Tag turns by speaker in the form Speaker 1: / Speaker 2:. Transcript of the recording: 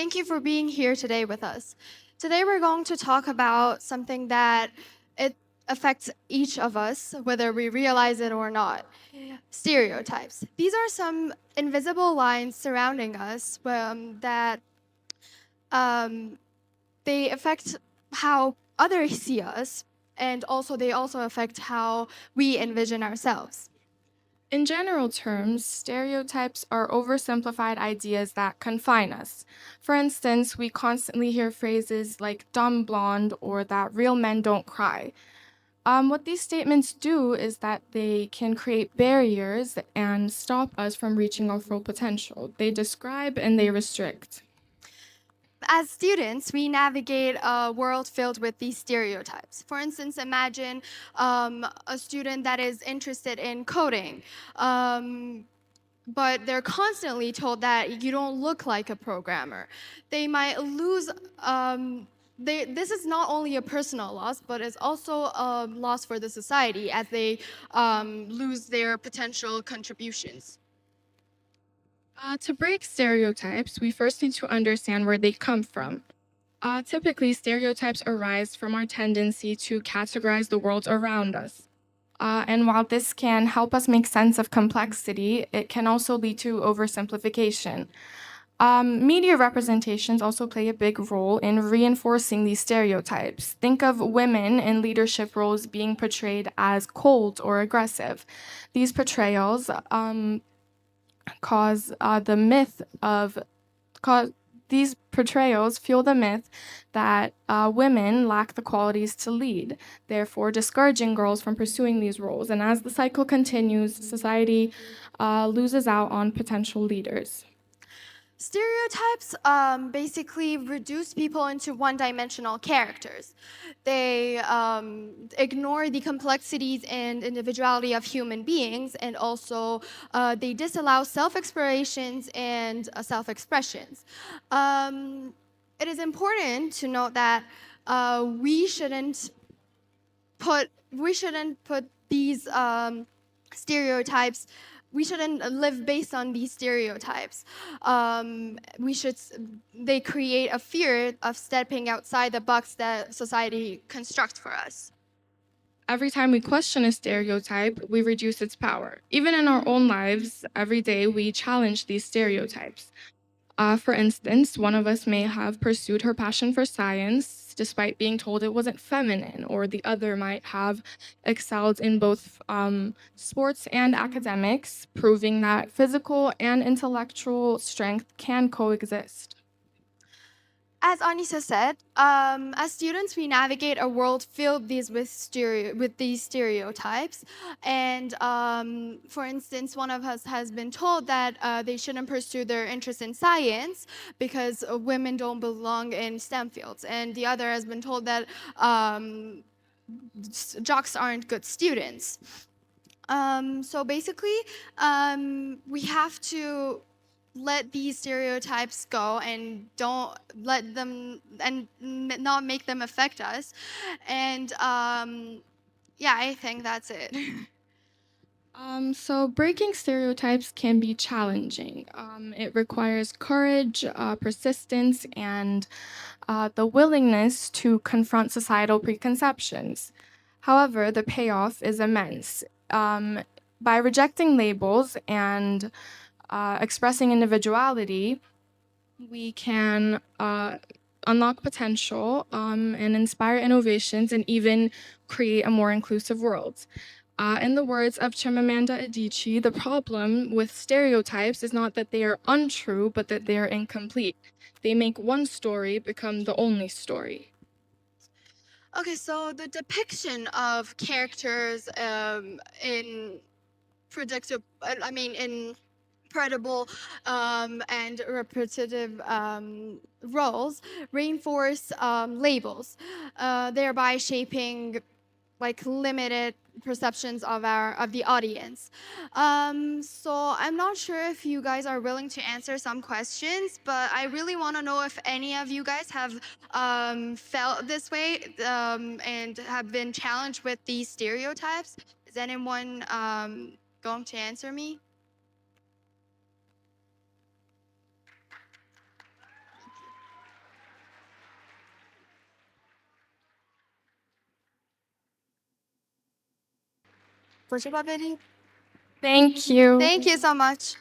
Speaker 1: Thank you for being here today with us. Today we're going to talk about something that it affects each of us, whether we realize it or not. Stereotypes. These are some invisible lines surrounding us that um, they affect how others see us, and they also affect how we envision ourselves.
Speaker 2: In general terms, stereotypes are oversimplified ideas that confine us. For instance, we constantly hear phrases like dumb blonde or that real men don't cry. What these statements do is that they can create barriers and stop us from reaching our full potential. They describe and they restrict.
Speaker 1: As students, we navigate a world filled with these stereotypes. For instance, imagine a student that is interested in coding, but they're constantly told that you don't look like a programmer. They might lose. This is not only a personal loss, but it's also a loss for the society as they lose their potential contributions.
Speaker 2: To break stereotypes, we first need to understand where they come from. Typically, stereotypes arise from our tendency to categorize the world around us. And while this can help us make sense of complexity, it can also lead to oversimplification. Media representations also play a big role in reinforcing these stereotypes. Think of women in leadership roles being portrayed as cold or aggressive. These portrayals cause the myth of cause these portrayals fuel the myth that women lack the qualities to lead, therefore discouraging girls from pursuing these roles. And as the cycle continues, society loses out on potential leaders.
Speaker 1: Stereotypes basically reduce people into one-dimensional characters. They ignore the complexities and individuality of human beings, and also they disallow self-explorations and self-expressions. It is important to note that we shouldn't put these stereotypes. We shouldn't live based on these stereotypes. They create a fear of stepping outside the box that society constructs for us.
Speaker 2: Every time we question a stereotype, we reduce its power. Even in our own lives, every day we challenge these stereotypes. For instance, one of us may have pursued her passion for science despite being told it wasn't feminine, or the other might have excelled in both sports and academics, proving that physical and intellectual strength can coexist.
Speaker 1: As Anissa said, as students, we navigate a world filled with these stereotypes. And for instance, one of us has been told that they shouldn't pursue their interest in science because women don't belong in STEM fields. And the other has been told that jocks aren't good students. So basically, we have to let these stereotypes go and don't let them and not make them affect us. And yeah, I think that's it.
Speaker 2: So breaking stereotypes can be challenging. It requires courage, persistence, and the willingness to confront societal preconceptions. However, the payoff is immense. By rejecting labels and expressing individuality, we can unlock potential and inspire innovations and even create a more inclusive world. In the words of Chimamanda Adichie, the problem with stereotypes is not that they are untrue, but that they are incomplete. They make one story become the only story.
Speaker 1: Okay, so the depiction of characters in in predictable and repetitive roles reinforce labels, thereby shaping like limited perceptions of the audience. So I'm not sure if you guys are willing to answer some questions, but I really want to know if any of you guys have felt this way and have been challenged with these stereotypes. Is anyone going to answer me? کجا با بریم؟
Speaker 2: Thank you.
Speaker 1: Thank you so much.